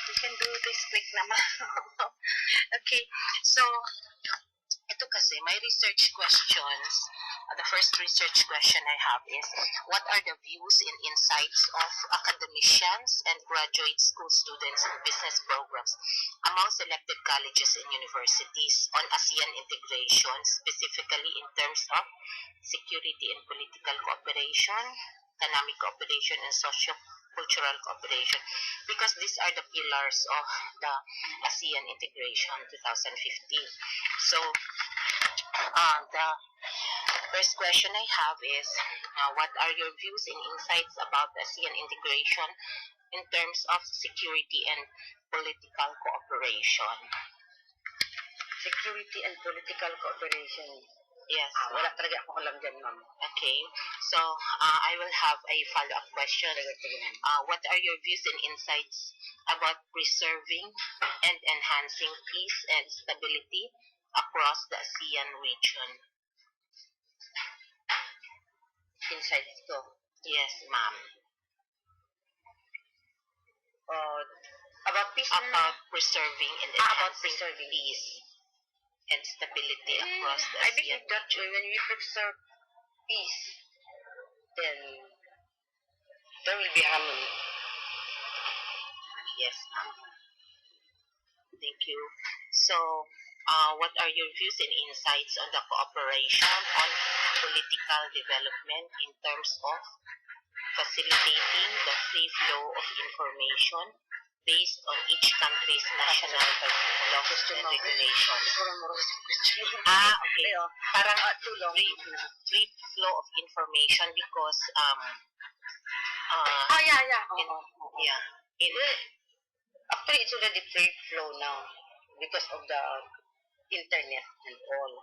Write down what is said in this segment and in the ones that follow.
We can do this quick naman. Okay, so ito kasi, my research questions. The first research question I have is, what are the views and insights of academicians and graduate school students in business programs among selected colleges and universities on ASEAN integration, specifically in terms of security and political cooperation, economic cooperation, and socio-cultural cooperation? Because these are the pillars of the ASEAN integration 2015. So, the first question I have is, what are your views and insights about ASEAN integration in terms of security and political cooperation? Security and political cooperation. Yes. Wala talaga akong alam dyan, ma'am. Okay. So, I will have a follow-up question. What are your views and insights about preserving and enhancing peace and stability across the ASEAN region? Insights ko. Yes, ma'am. About peace. About preserving and enhancing peace and stability across the ASEAN. I believe that when we preserve peace, then there will be harmony. Yes, ma'am. Thank you. So, what are your views and insights on the cooperation on political development in terms of facilitating the free flow of information based on each country's national laws and regulations? Okay. Parang free flow of information because Actually, it's already free flow now because of the internet and all.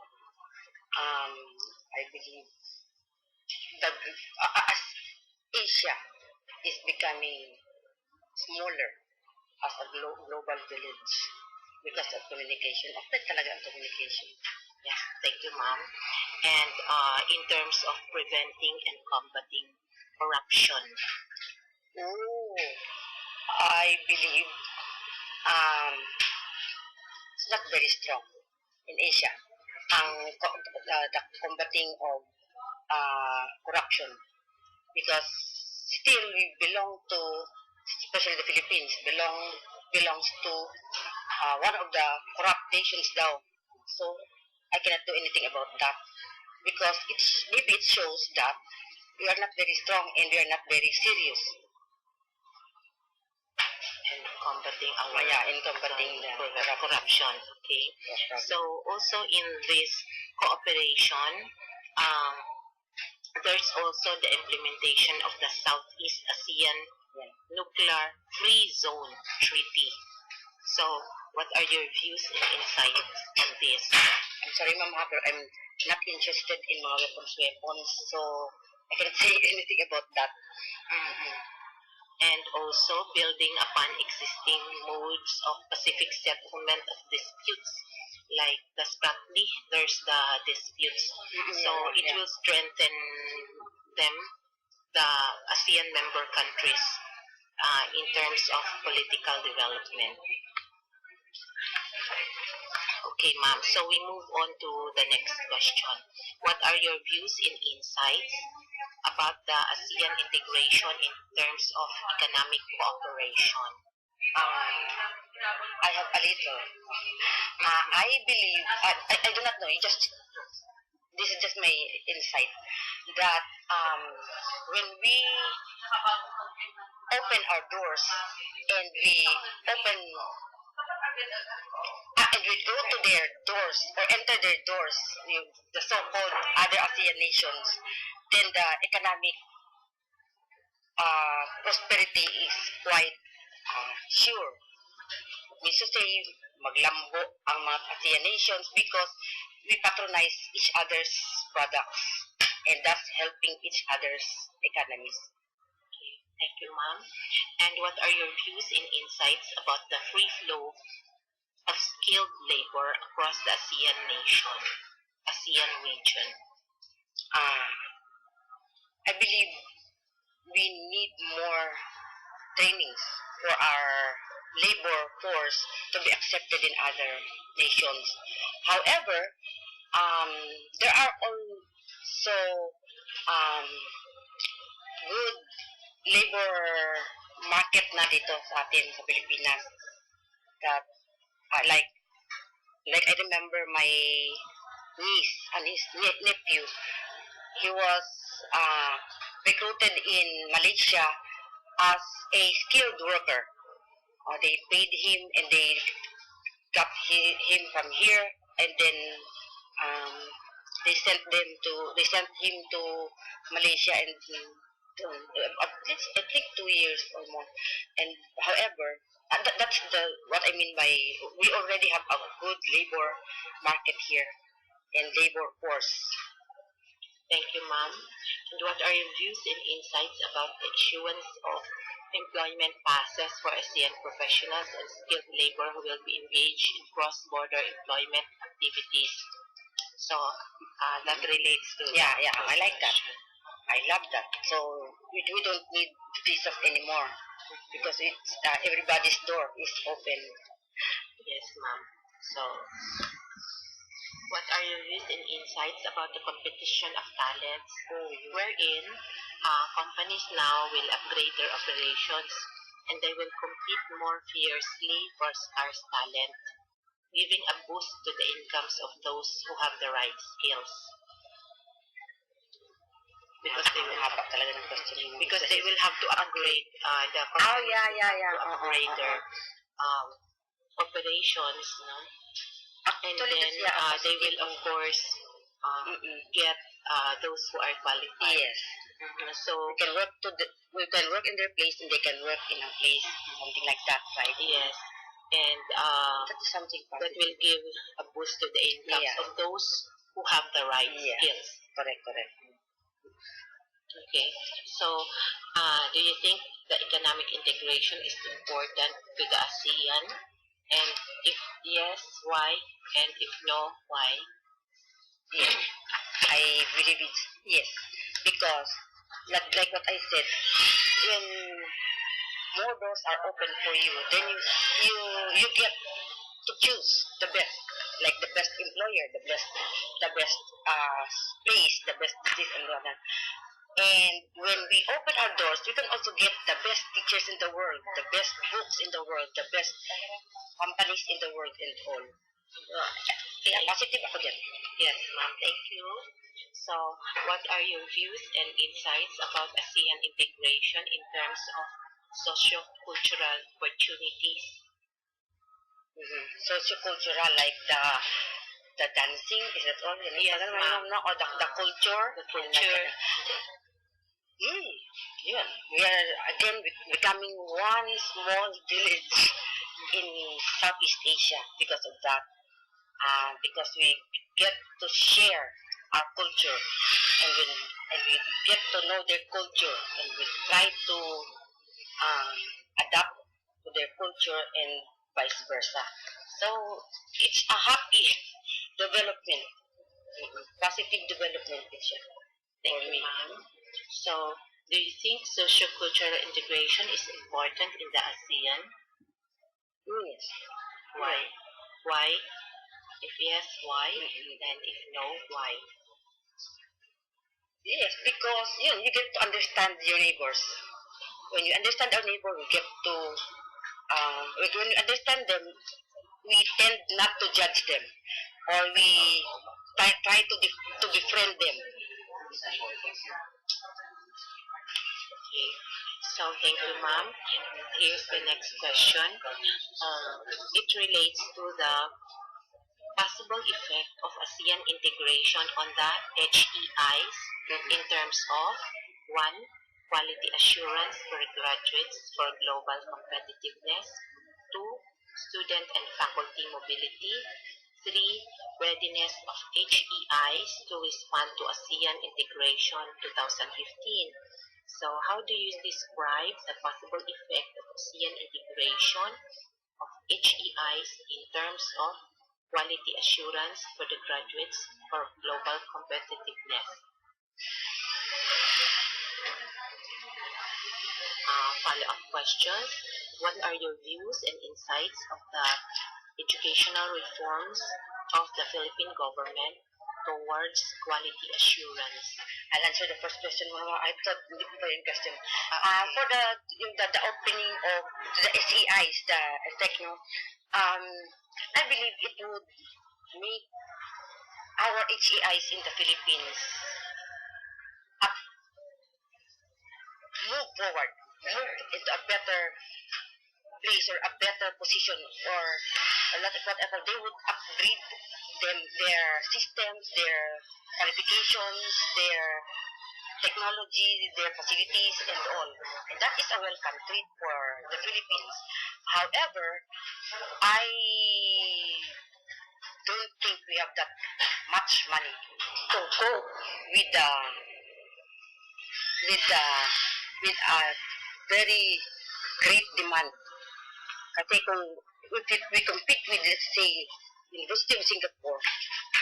I believe that as Asia is becoming smaller as a global village because of communication. Actually, talaga ang communication. Yes, thank you, ma'am. And in terms of preventing and combating corruption? I believe it's not very strong in Asia. The combating of corruption, because still we belong to, especially the Philippines, belongs to one of the corrupt nations now. So I cannot do anything about that because maybe it shows that we are not very strong and we are not very serious in combating the corruption. Okay. Yes, so also in this cooperation, there's also the implementation of the Southeast ASEAN Nuclear Free Zone Treaty. So, what are your views and insights on this? I'm sorry, Ma'am Haber, I'm not interested in mga weapons, so I cannot say anything about that. And also building upon existing modes of Pacific settlement of disputes, like the Spratly, there's the disputes. So it will strengthen them, the ASEAN member countries, in terms of political development. Okay, ma'am. So we move on to the next question. What are your views and insights about the ASEAN integration in terms of economic cooperation? I have a little. I believe, I do not know, this is just my insight, that when we open our doors and we go to their doors or enter their doors, the so-called other ASEAN nations, then the economic prosperity is quite sure. Means to say, maglambo ang mga ASEAN nations because we patronize each other's products and thus helping each other's economies. Okay, thank you, ma'am. And what are your views and insights about the free flow of skilled labor across the ASEAN region? I believe we need more trainings for our labor force to be accepted in other nations. However, um, there are also um, good labor market na dito sa atin sa Pilipinas that like I remember my niece and his nephew. He was uh, recruited in Malaysia as a skilled worker. They paid him and they got him from here, and then um, they sent him to Malaysia, and at least I think 2 years or more. And however, that's the what I mean by we already have a good labor market here and labor force. Thank you, ma'am. And what are your views and insights about the issuance of employment passes for ASEAN professionals and skilled labor who will be engaged in cross-border employment activities? So, that relates to... Yeah, I like that. I love that. So we don't need visas anymore because it's everybody's door is open. Yes, ma'am. So, what are your views and insights about the competition of talents, wherein companies now will upgrade their operations and they will compete more fiercely for scarce talent, giving a boost to the incomes of those who have the right skills? Because they will have because they will have to upgrade the upgrade their operations, no? And then they will of course get those who are qualified. Yes. So we can work in their place and they can work in a place, something like that, right? Yes. And that is something that will give a boost to the incomes of those who have the right skills. Correct. Okay. So, do you think the economic integration is important to the ASEAN? And if yes, why? And if no, why? Yes, I believe it. Yes, because like what I said, when more doors are open for you, then you get to choose the best, like the best employer, the best place, the best this and that. And when we open our doors, we can also get the best teachers in the world, the best books in the world, the best companies in the world and all. Kaya positive ako dyan. Yes, ma'am. Thank you. So, what are your views and insights about ASEAN integration in terms of socio-cultural opportunities? Socio-cultural, like the dancing, is that all? Yes, ma'am. Or the culture. The culture. Yeah. We are again becoming one small village in Southeast Asia because of that. Because we get to share our culture, and we get to know their culture, and we try to adapt to their culture and vice versa. So it's a happy development, positive development. Thank you, ma'am. So, do you think socio-cultural integration is important in the ASEAN? Yes. Why? Why? If yes, why? And if no, why? Yes, because you get to understand your neighbors. When you understand our neighbor, we get to when we understand them, we tend not to judge them, or we try to befriend them. Okay. So, thank you, ma'am. Here's the next question. It relates to the possible effect of ASEAN integration on the HEIs in terms of 1. Quality assurance for graduates for global competitiveness. 2. Student and faculty mobility. 3. Readiness of HEIs to respond to ASEAN integration 2015. So, how do you describe the possible effect of ASEAN integration of HEIs in terms of quality assurance for the graduates for global competitiveness? Follow-up questions. What are your views and insights of the educational reforms of the Philippine government towards quality assurance? I'll answer the first question. Mama. I thought hindi ko pa yung question. Okay. For the opening of the SEIs, the techno, I believe it would make our HEIs in the Philippines up, move forward, move into a better place or a better position or a lot of whatever. They would upgrade their systems, their qualifications, their technology, their facilities, and all. And that is a welcome treat for the Philippines. However, I don't think we have that much money to go with the with a very great demand. Kasi kung if we compete with, let's say, University of Singapore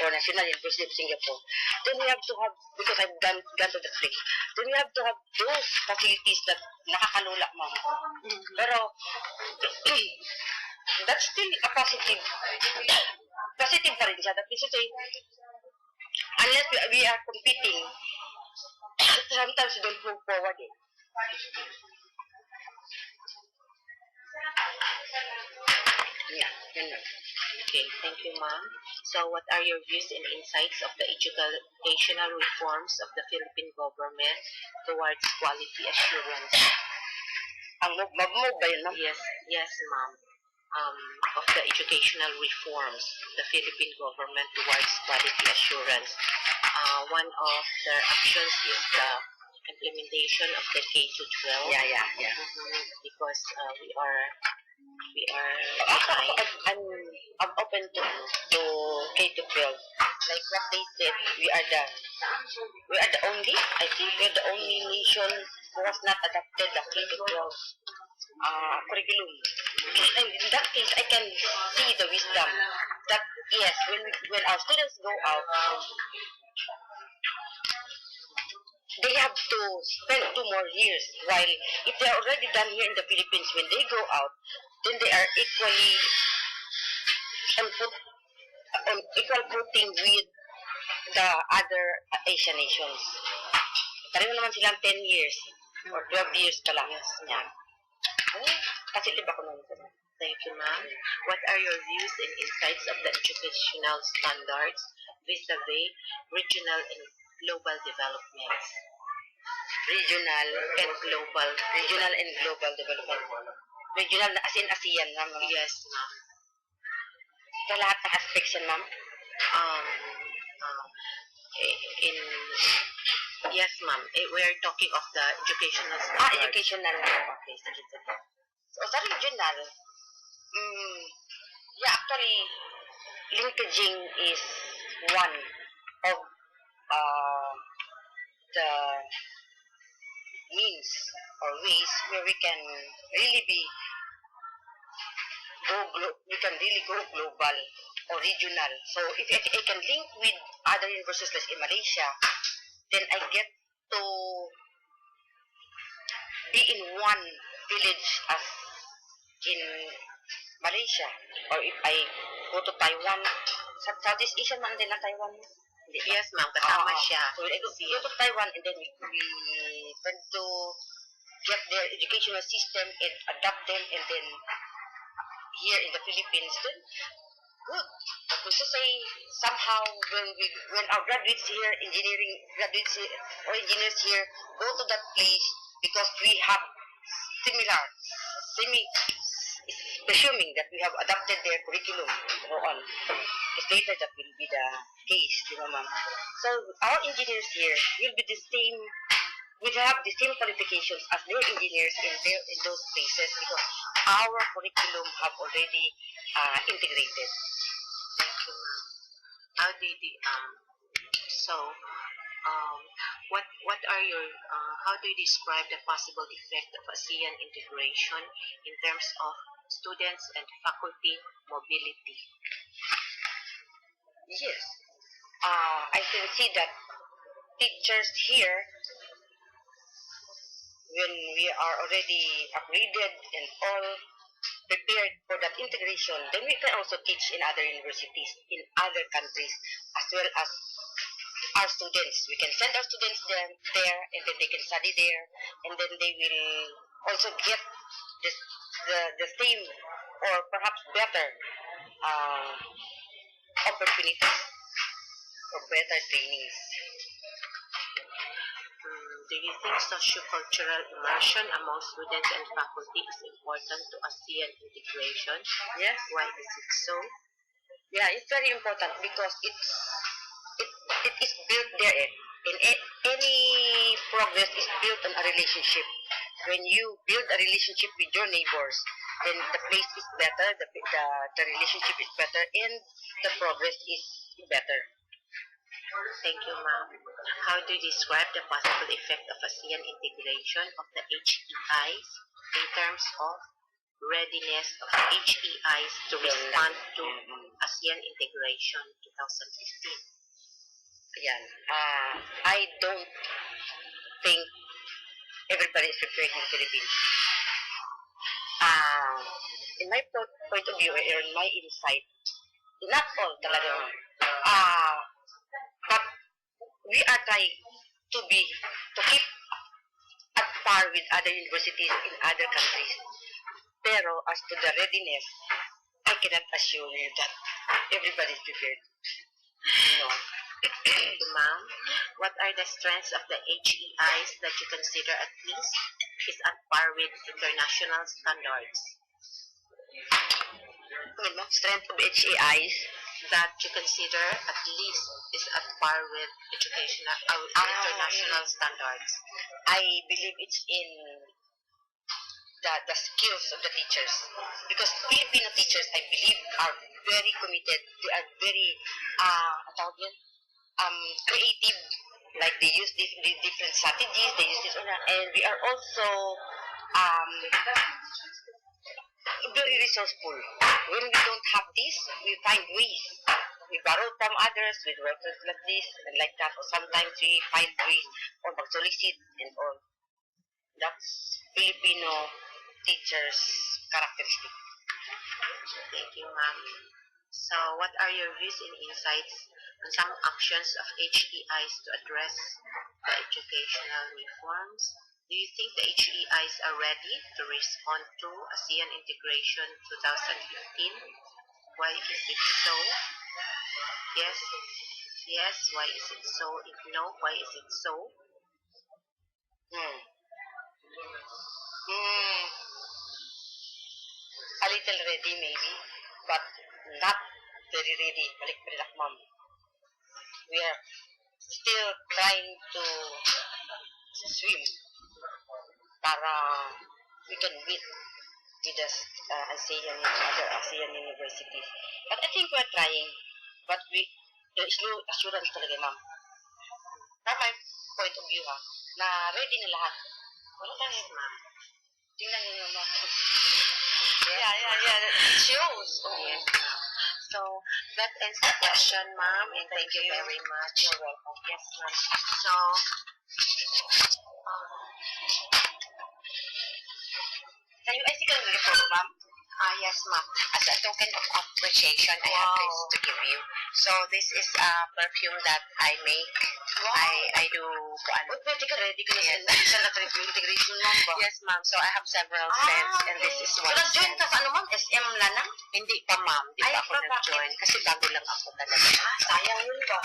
or National University of Singapore, then we have to have, because I've gone to the place, then we have to have those facilities that nakakalula, ma'am. Pero, that's still a positive pa rin siya. That is to say, unless we are competing, sometimes we don't move forward eh. Yeah, yun lang. Okay, thank you, ma'am. So, what are your views and insights of the educational reforms of the Philippine government towards quality assurance? Ang mag-move ba yun, ma'am? Yes, ma'am. Of the educational reforms of the Philippine government towards quality assurance. One of their actions is the implementation of the K-12. Yeah. Because we are I'm open to K-12. Like what they said, we are the only, I think we're the only nation who has not adopted the K-12 curriculum. And in that case, I can see the wisdom that yes, when our students go out, they have to spend 2 more years. While if they are already done here in the Philippines, when they go out, then they are equally on equal footing with the other Asian nations. Pareho naman silang 10 years or 12 years pa lang. Yan. Positive ako nun. Thank you, ma'am. What are your views and insights of the educational standards vis-a-vis regional and global developments? Regional and global development. Regional na as in ASEAN, ma'am. Yes, ma'am. Sa lahat ng aspects yan, ma'am? Yes, ma'am. We are talking of the educational standards. Educational. Okay, sige. So, sa regional, actually, linkaging is one of the means or ways where we can really go global or regional. So if I can link with other universities like in Malaysia, then I get to be in one village as in Malaysia. Or if I go to Taiwan, Southeast Asia man din na Taiwan. Yes, ma'am. Kasama siya. So I go to Taiwan and then we tend to get their educational system and adapt them, and then here in the Philippines, then good. But to say somehow when our graduates here, engineering graduates here, or engineers here go to that place because we have presuming that we have adapted their curriculum and so on. It's later that will be the case, ma'am. So our engineers here will be the same. We have the same qualifications as their engineers in those places because our curriculum have already integrated. Thank you, ma'am. How did what are your how do you describe the possible effect of ASEAN integration in terms of students and faculty mobility? Yes, I can see that teachers here when we are already upgraded and all prepared for that integration, then we can also teach in other universities, in other countries, as well as our students. We can send our students there, and then they can study there, and then they will also get this, the same or perhaps better uh, opportunities or better trainings. Do you think sociocultural immersion among students and faculty is important to ASEAN integration? Yes. Why is it so? Yeah, it's very important because it, it is built there. And any progress is built on a relationship. When you build a relationship with your neighbors, then the place is better, the relationship is better, and the progress is better. Thank you, ma'am. How do you describe the possible effect of ASEAN integration of the HEIs in terms of readiness of the HEIs to respond to ASEAN integration 2015? Ayan. I don't think everybody is prepared in the Philippines. In my point of view, or in my insight, not all talaga. But we are trying to keep at par with other universities in other countries. Pero as to the readiness, I cannot assure you that everybody is prepared. No. Ma'am, what are the strengths of the HEIs that you consider at least is at par with international standards? Strength of HEIs that you consider at least is at par with international standards? I believe it's in the skills of the teachers. Because Filipino teachers, I believe, are very committed. They are very creative. Like they use these different strategies. They use this, and we are also very resourceful. When we don't have this, we find ways. We borrow from others with workers like this and like that. Or sometimes we find ways or mag-solicit and all. That's Filipino teachers' characteristic. Thank you, ma'am. So, what are your views and insights on some actions of HEIs to address the educational reforms? Do you think the HEIs are ready to respond to ASEAN integration 2015? Why is it so? Yes. Yes, why is it so? If no, why is it so? A little ready maybe, but not very ready. Balik ma'am. We are still trying to swim para we can meet with the other ASEAN universities. But I think we're trying, but there is no assurance talaga, ma'am. From my point of view, na ready na lahat. Wala tayo, ma'am. Tingnan niyo, ma'am. Yeah. It shows. Oh, yes, ma'am. So, that ends the question, ma'am, and thank you very much. You're welcome. Yes, ma'am. So, can you ask me report, ma'am? yes, ma'am. As a token of appreciation, I have this to give you. So, this is a perfume that I make. Wow. I do. Pwede ka ready ka na Yes. sa review integration, ma'am ba? Yes, ma'am. So, I have several scents, and this is one. So, nag-join scent. ka sa ano, ma'am? SM Lanang? Hindi pa, ma'am. Di Ay, pa ako bakit? nag-join. Kasi bago lang ako talaga. Sayang yun ba?